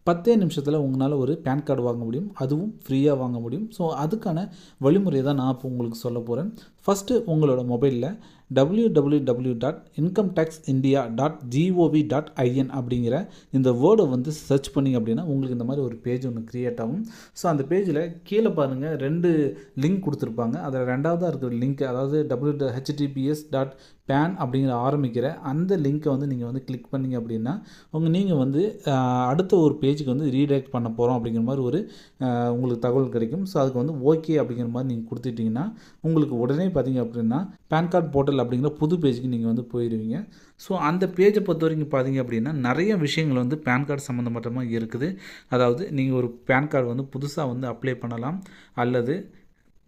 10 நிமிஷத்தில் உங்களால் ஒரு பேன் கார்டு வாங்க முடியும், அதுவும் ஃப்ரீயாக வாங்க முடியும். ஸோ அதுக்கான வழிமுறையை தான் நான் இப்போ உங்களுக்கு சொல்ல போகிறேன். ஃபஸ்ட்டு உங்களோட மொபைலில் www.incometaxindia.gov.in அப்படிங்கிற இந்த வேர்டை வந்து சர்ச் பண்ணிங்க அப்படின்னா உங்களுக்கு இந்த மாதிரி ஒரு பேஜ் ஒன்று க்ரியேட் ஆகும். ஸோ அந்த பேஜில் கீழே பாருங்கள் 2 லிங்க் கொடுத்துருப்பாங்க. அதில் ரெண்டாவதாக இருக்கிற லிங்க், அதாவது https.pan அப்படிங்கிற ஆரம்பிக்கிற அந்த லிங்க்கை வந்து நீங்கள் வந்து கிளிக் பண்ணிங்க அப்படின்னா நீங்கள் வந்து அடுத்த ஒரு பேஜுக்கு வந்து ரீடைரக்ட் பண்ண போகிறோம் அப்படிங்கிற மாதிரி ஒரு உங்களுக்கு தகவல் கிடைக்கும். ஸோ அதுக்கு வந்து ஓகே அப்படிங்கிற மாதிரி நீங்கள் கொடுத்துட்டிங்கன்னா உங்களுக்கு உடனே பார்த்தீங்க அப்படின்னா பேன் கார்டு போர்ட்டல் அப்படிங்கிற புது பேஜுக்கு நீங்கள் வந்து போயிடுவீங்க. ஸோ அந்த பேஜை பொறுத்த வரைக்கும் பார்த்தீங்க அப்படின்னா நிறைய விஷயங்கள் வந்து பேன் கார்டு சம்மந்தப்பட்டமாக இருக்குது. அதாவது நீங்கள் ஒரு பேன் கார்டு வந்து புதுசாக வந்து அப்ளை பண்ணலாம், அல்லது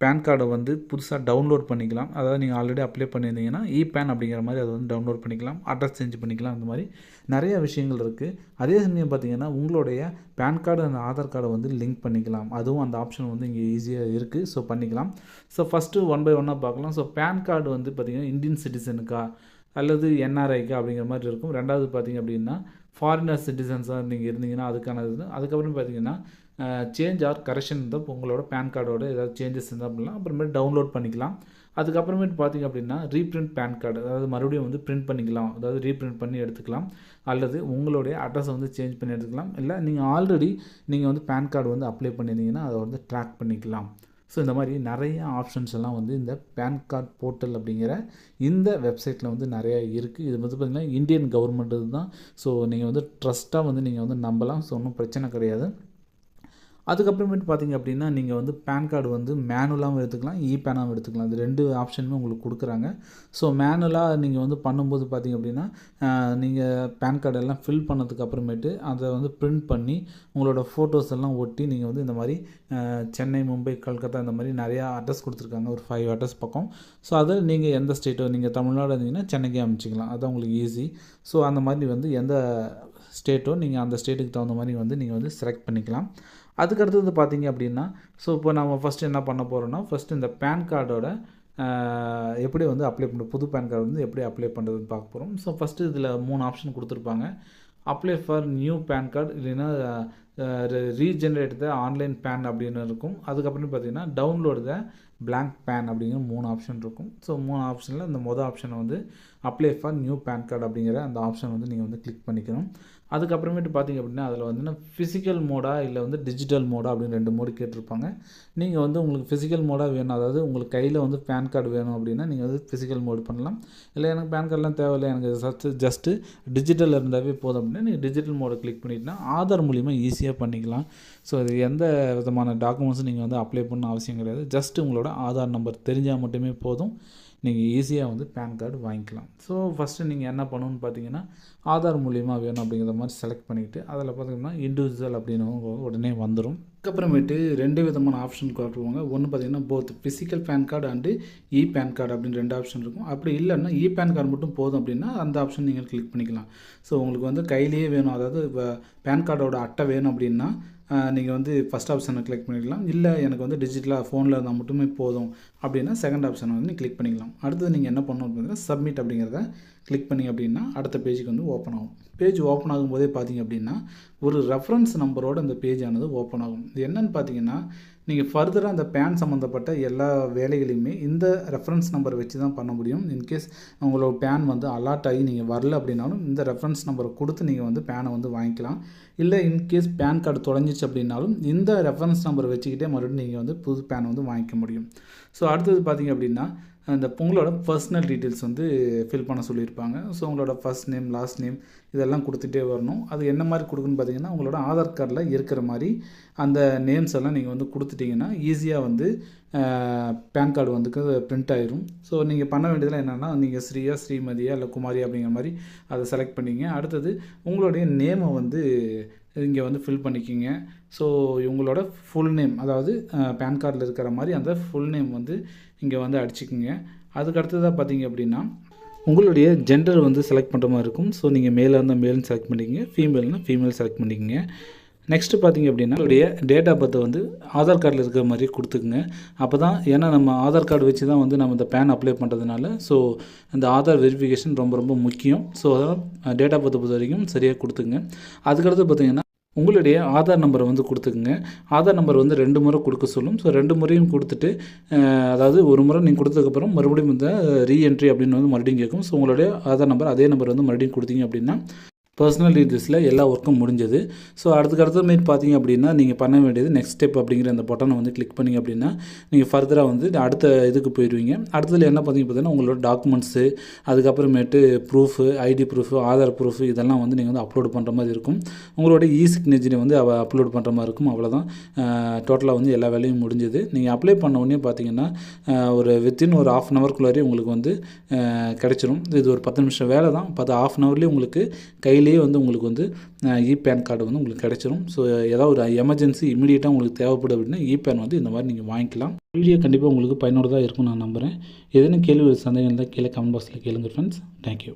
பேன் கார்டை வந்து புதுசாக டவுன்லோட் பண்ணிக்கலாம். அதாவது நீங்கள் ஆல்ரெடி அப்ளை பண்ணியிருந்தீங்கன்னா பேன் அப்படிங்கிற மாதிரி அதை வந்து டவுன்லோட் பண்ணிக்கலாம், அட்ரஸ் சேஞ்ச் பண்ணிக்கலாம். அந்த மாதிரி நிறைய விஷயங்கள் இருக்குது. அதே சமயம் பார்த்திங்கன்னா உங்களுடைய பேன் கார்டு அந்த ஆதார் கார்டை வந்து லிங்க் பண்ணிக்கலாம். அதுவும் அந்த ஆப்ஷன் வந்து இங்கே ஈஸியாக இருக்குது. ஸோ பண்ணிக்கலாம். ஸோ ஃபஸ்ட்டு 1 by 1 பார்க்கலாம். ஸோ பேன் கார்டு வந்து பார்த்திங்கன்னா இந்தியன் சிட்டிசனுக்கா அல்லது என்ஆர்ஐக்கா அப்படிங்கிற மாதிரி இருக்கும். ரெண்டாவது பார்த்திங்க அப்படின்னா ஃபாரினர் சிட்டிசன்ஸாக நீங்கள் இருந்தீங்கன்னா அதுக்கான இது. அதுக்கப்புறம் பார்த்திங்கன்னா சேஞ்ச் ஆர் கரெக்ஷன் இருந்தால் உங்களோட பேன் கார்டோட ஏதாவது சேஞ்சஸ் இருந்தால் அப்படின்னா அப்புறமேட்டு டவுன்லோட் பண்ணிக்கலாம். அதுக்கப்புறமேட்டு பார்த்திங்க அப்படின்னா ரீப்ரிண்ட் பேன் கார்டு, அதாவது மறுபடியும் வந்து பிரிண்ட் பண்ணிக்கலாம், அதாவது ரீப்ரிண்ட் பண்ணி எடுத்துக்கலாம், அல்லது உங்களுடைய அட்ரஸை வந்து சேஞ்ச் பண்ணி எடுத்துக்கலாம். இல்லை நீங்கள் ஆல்ரெடி நீங்கள் வந்து பேன் கார்டு வந்து அப்ளை பண்ணியிருந்தீங்கன்னா அதை வந்து ட்ராக் பண்ணிக்கலாம். ஸோ இந்த மாதிரி நிறைய ஆப்ஷன்ஸ் எல்லாம் வந்து இந்த பேன் கார்டு போர்ட்டல் அப்படிங்கிற இந்த வெப்சைட்டில் வந்து நிறையா இருக்குது. இது வந்து பார்த்திங்கன்னா இந்தியன் கவர்மெண்ட் தான். ஸோ நீங்கள் வந்து ட்ரஸ்ட்டாக வந்து நீங்கள் வந்து நம்பலாம். ஸோ ஒன்றும் பிரச்சனை கிடையாது. அதுக்கப்புறமேட்டு பார்த்திங்க அப்படின்னா நீங்கள் வந்து பேன் கார்டு வந்து மேனுவலாகவும் எடுத்துக்கலாம், பேனாகவும் எடுத்துக்கலாம். இது 2 ஆப்ஷனுமே உங்களுக்கு கொடுக்குறாங்க. ஸோ மேனுவலாக நீங்கள் வந்து பண்ணும்போது பார்த்திங்க அப்படின்னா நீங்கள் பேன் கார்டு எல்லாம் ஃபில் பண்ணதுக்கு அப்புறமேட்டு அதை வந்து பிரிண்ட் பண்ணி உங்களோட ஃபோட்டோஸ் எல்லாம் ஒட்டி நீங்கள் வந்து இந்த மாதிரி சென்னை, மும்பை, கல்கத்தா இந்த மாதிரி நிறையா அட்ரஸ் கொடுத்துருக்காங்க, ஒரு 5 அட்ரஸ் பக்கம். ஸோ அதில் நீங்கள் எந்த ஸ்டேட்டோ, நீங்கள் தமிழ்நாடு இருந்தீங்கன்னா சென்னைக்கே அமைச்சிக்கலாம், அதுதான் உங்களுக்கு ஈஸி. ஸோ அந்த மாதிரி வந்து எந்த ஸ்டேட்டோ நீங்கள் அந்த ஸ்டேட்டுக்கு தகுந்த மாதிரி வந்து நீங்கள் வந்து செலக்ட் பண்ணிக்கலாம். அதுக்கடுத்தது பார்த்திங்க அப்படின்னா ஸோ இப்போ நம்ம ஃபஸ்ட்டு என்ன பண்ண போகிறோன்னா ஃபஸ்ட்டு இந்த பேன் கார்டோட எப்படி வந்து அப்ளை பண்ணுறது, புது பேன் கார்டு வந்து எப்படி அப்ளை பண்ணுறதுன்னு பார்க்க போகிறோம். ஸோ ஃபஸ்ட்டு இதில் 3 ஆப்ஷன் கொடுத்துருப்பாங்க. Apply for new PAN card, இல்லைன்னா ரீஜென்ரேட் த ஆன்லைன் பேன் அப்படின்னு இருக்கும். அதுக்கப்புறம் பார்த்திங்கன்னா டவுன்லோடு த பிளாங்க் பேன் அப்படிங்கிற 3 ஆப்ஷன் இருக்கும். ஸோ 3 ஆப்ஷனில் இந்த மொதல் ஆப்ஷனை வந்து apply for new PAN card அப்படிங்கிற அந்த ஆப்ஷன் வந்து நீங்கள் வந்து கிளிக் பண்ணிக்கணும். அதுக்கப்புறமேட்டு பார்த்திங்க அப்படின்னா அதில் வந்து ஃபிசிக்கல் மோடா இல்லை வந்து டிஜிட்டல் மோடா அப்படின்னு 2 மோடு கேட்டிருப்பாங்க. நீங்கள் வந்து உங்களுக்கு ஃபிசிக்கல் மோடாக வேணும், அதாவது உங்களுக்கு கையில் வந்து பேன் கார்டு வேணும் அப்படின்னா நீங்கள் வந்து ஃபிசிக்கல் மோடு பண்ணலாம். இல்லை எனக்கு பேன் கார்டெலாம் தேவையில்லை, எனக்கு ஜஸ்ட்டு டிஜிட்டல் இருந்தாவே போதும் அப்படின்னா நீங்கள் டிஜிட்டல் மோடை கிளிக் பண்ணிட்டீங்கன்னா ஆதார் மூலிமா ஈஸியாக பண்ணிக்கலாம். ஸோ இது எந்த விதமான டாக்குமெண்ட்ஸும் நீங்கள் வந்து அப்ளை பண்ண அவசியம் கிடையாது. ஜஸ்ட்டு உங்களோட ஆதார் நம்பர் தெரிஞ்சால் மட்டுமே போதும், நீங்கள் ஈஸியாக வந்து பேன் கார்டு வாங்கிக்கலாம். ஸோ ஃபஸ்ட்டு நீங்கள் என்ன பண்ணணும்னு பார்த்தீங்கன்னா ஆதார் மூலிமா வேணும் அப்படிங்கிற மாதிரி செலக்ட் பண்ணிவிட்டு அதில் பார்த்திங்கன்னா இண்டிவிஜுவல் அப்படின்னு உடனே வந்துடும். அதுக்கப்புறமேட்டு 2 விதமான ஆப்ஷன் காட்டுவாங்க. ஒன்று பார்த்திங்கன்னா both physical PAN card and PAN card அப்படின்னு 2 ஆப்ஷன் இருக்கும். அப்படி இல்லைன்னா பேன் கார்டு மட்டும் போதும் அப்படின்னா அந்த ஆப்ஷன் நீங்கள் கிளிக் பண்ணிக்கலாம். ஸோ உங்களுக்கு வந்து கையிலேயே வேணும், அதாவது பேன் கார்டோட அட்டை வேணும் அப்படின்னா நீங்கள் வந்து ஃபஸ்ட் ஆப்ஷனை கிளிக் பண்ணிக்கலாம். இல்லை எனக்கு வந்து டிஜிட்டலாக ஃபோனில் இருந்தால் மட்டுமே போதும் அப்படின்னா செகண்ட் ஆப்ஷனை வந்து கிளிக் பண்ணிக்கலாம். அடுத்தது நீங்கள் என்ன பண்ணணும் அப்படின்னா சப்மிட் அப்படிங்கிறத கிளிக் பண்ணிங்க அப்படின்னா அடுத்த பேஜுக்கு வந்து ஓப்பன் ஆகும். பேஜ் ஓப்பன் ஆகும்போதே பார்த்திங்க அப்படின்னா ஒரு ரெஃபரன்ஸ் நம்பரோடு அந்த பேஜ் ஆனது ஓப்பன் ஆகும். இது என்னென்னு பார்த்தீங்கன்னா நீங்கள் ஃபர்தராக அந்த பேன் சம்மந்தப்பட்ட எல்லா வேலைகளையுமே இந்த ரெஃபரன்ஸ் நம்பரை வச்சு தான் பண்ண முடியும். இன்கேஸ் உங்களோட பேன் வந்து அலாட் ஆகி நீங்கள் வரல அப்படின்னாலும் இந்த ரெஃபரன்ஸ் நம்பரை கொடுத்து நீங்கள் வந்து பேனை வந்து வாங்கிக்கலாம். இல்லை இன்கேஸ் பேன் கார்டு தொலைஞ்சிச்சு அப்படின்னாலும் இந்த ரெஃபரன்ஸ் நம்பரை வச்சுக்கிட்டே மறுபடியும் நீங்கள் வந்து புது பேன் வந்து வாங்கிக்க முடியும். ஸோ அடுத்தது பார்த்திங்க அப்படின்னா இந்த உங்களோட பர்சனல் டீட்டெயில்ஸ் வந்து ஃபில் பண்ண சொல்லியிருப்பாங்க. ஸோ உங்களோட ஃபர்ஸ்ட் நேம், லாஸ்ட் நேம் இதெல்லாம் கொடுத்துட்டே வரணும். அது என்ன மாதிரி கொடுக்குன்னு பார்த்தீங்கன்னா உங்களோட ஆதார் கார்டில் இருக்கிற மாதிரி அந்த நேம்ஸ் எல்லாம் நீங்கள் வந்து கொடுத்துட்டிங்கன்னா ஈஸியாக வந்து பேன் கார்டு வந்து பிரிண்ட் ஆயிரும். ஸோ நீங்கள் பண்ண வேண்டியதில் என்னென்னா நீங்கள் ஸ்ரீயா, ஸ்ரீமதியா இல்லை குமாரியா அப்படிங்கிற மாதிரி அதை செலக்ட் பண்ணிங்க. அடுத்தது உங்களுடைய நேமை வந்து இங்கே வந்து ஃபில் பண்ணிக்கிங்க. ஸோ இவங்களோட ஃபுல் நேம், அதாவது பேன் கார்டில் இருக்கிற மாதிரி அந்த ஃபுல் நேம் வந்து இங்கே வந்து அடிச்சுக்குங்க. அதுக்கு அடுத்ததாக பார்த்தீங்க அப்படின்னா உங்களுடைய ஜெண்டர் வந்து செலக்ட் பண்ணுற மாதிரி இருக்கும். ஸோ நீங்கள் மேலாக இருந்தால் மேல்னு செலக்ட் பண்ணிக்கங்க, ஃபீமேல்னால் ஃபீமேல் செலக்ட் பண்ணிக்கங்க. நெக்ஸ்ட்டு பார்த்திங்க அப்படின்னா உங்களுடைய டேட் ஆஃப் பர்த்தை வந்து ஆதார் கார்டில் இருக்கிற மாதிரி கொடுத்துக்குங்க. அப்போ தான், ஏன்னா நம்ம ஆதார் கார்டு வச்சு தான் வந்து நம்ம இந்த பேன் அப்ளை பண்ணுறதுனால ஸோ அந்த ஆதார் வெரிஃபிகேஷன் ரொம்ப ரொம்ப முக்கியம். ஸோ அதனால் டேட் ஆஃப் பர்த்தை பொறுத்த வரைக்கும் சரியாக கொடுத்துங்க. அதுக்கடுத்து பார்த்திங்கன்னா உங்களுடைய ஆதார் நம்பரை வந்து கொடுத்துக்குங்க. ஆதார் நம்பர் வந்து 2 முறை கொடுக்க சொல்லும். ஸோ 2 முறையும் கொடுத்துட்டு அதாவது ஒரு முறை நீங்கள் கொடுத்ததுக்கப்புறம் மறுபடியும் இந்த ரீஎன்ட்ரி அப்படின்னு வந்து மறுபடியும் கேட்கும். ஸோ உங்களுடைய ஆதார் நம்பர் அதே நம்பர் வந்து மறுபடியும் கொடுத்தீங்க அப்படின்னா பர்சனல் டீட்டெயில்ஸில் எல்லா ஒர்க்கும் முடிஞ்சது. ஸோ அடுத்தமாரி பார்த்தீங்க அப்படின்னா நீங்கள் பண்ண வேண்டியது நெக்ஸ்ட் ஸ்டெப் அப்படிங்கிற அந்த பட்டனை வந்து கிளிக் பண்ணிங்க அப்படின்னா நீங்கள் ஃபர்தராக வந்து அடுத்த இதுக்கு போயிடுவீங்க. அடுத்ததில் என்ன பார்த்தீங்கன்னா உங்களோட டாக்குமெண்ட்ஸு, அதுக்கப்புறமேட்டு proof, ID proof, Aadhaar proof இதெல்லாம் வந்து நீங்கள் வந்து அப்லோட் பண்ணுற மாதிரி இருக்கும். உங்களோட சிக்னேச்சரை வந்து அப்லோட் பண்ணுற மாதிரி இருக்கும். அவ்வளோதான், டோட்டலாக வந்து எல்லா வேலையும் முடிஞ்சது. நீங்கள் அப்ளை பண்ண உடனே பார்த்தீங்கன்னா ஒரு வித்தின் ஒரு 1/2 அன் ஹவர்க்குள்ளாரே உங்களுக்கு வந்து கிடச்சிரும். இது ஒரு 10 நிமிஷம் வேலை தான். 1/2 அன் ஹவர்லேயே உங்களுக்கு கையிலேயே வந்து உங்களுக்கு வந்து பேன் கார்டு வந்து உங்களுக்கு கிடைச்சிரும். ஸோ ஏதாவது ஒரு எமர்ஜென்சி இமீடியட்டாக உங்களுக்கு தேவைப்படும் அப்படின்னா பேன் வந்து இந்த மாதிரி நீங்கள் வாங்கிக்கலாம். வீடியோ கண்டிப்பாக உங்களுக்கு பயனுள்ளதாக இருக்கும்னு நான் நம்புகிறேன். எதுன்னு கேள்வி சந்தேகம் இருந்தால் கீழே கமெண்ட் பாக்ஸில் கேளுங்க ஃப்ரெண்ட்ஸ். தேங்க்யூ.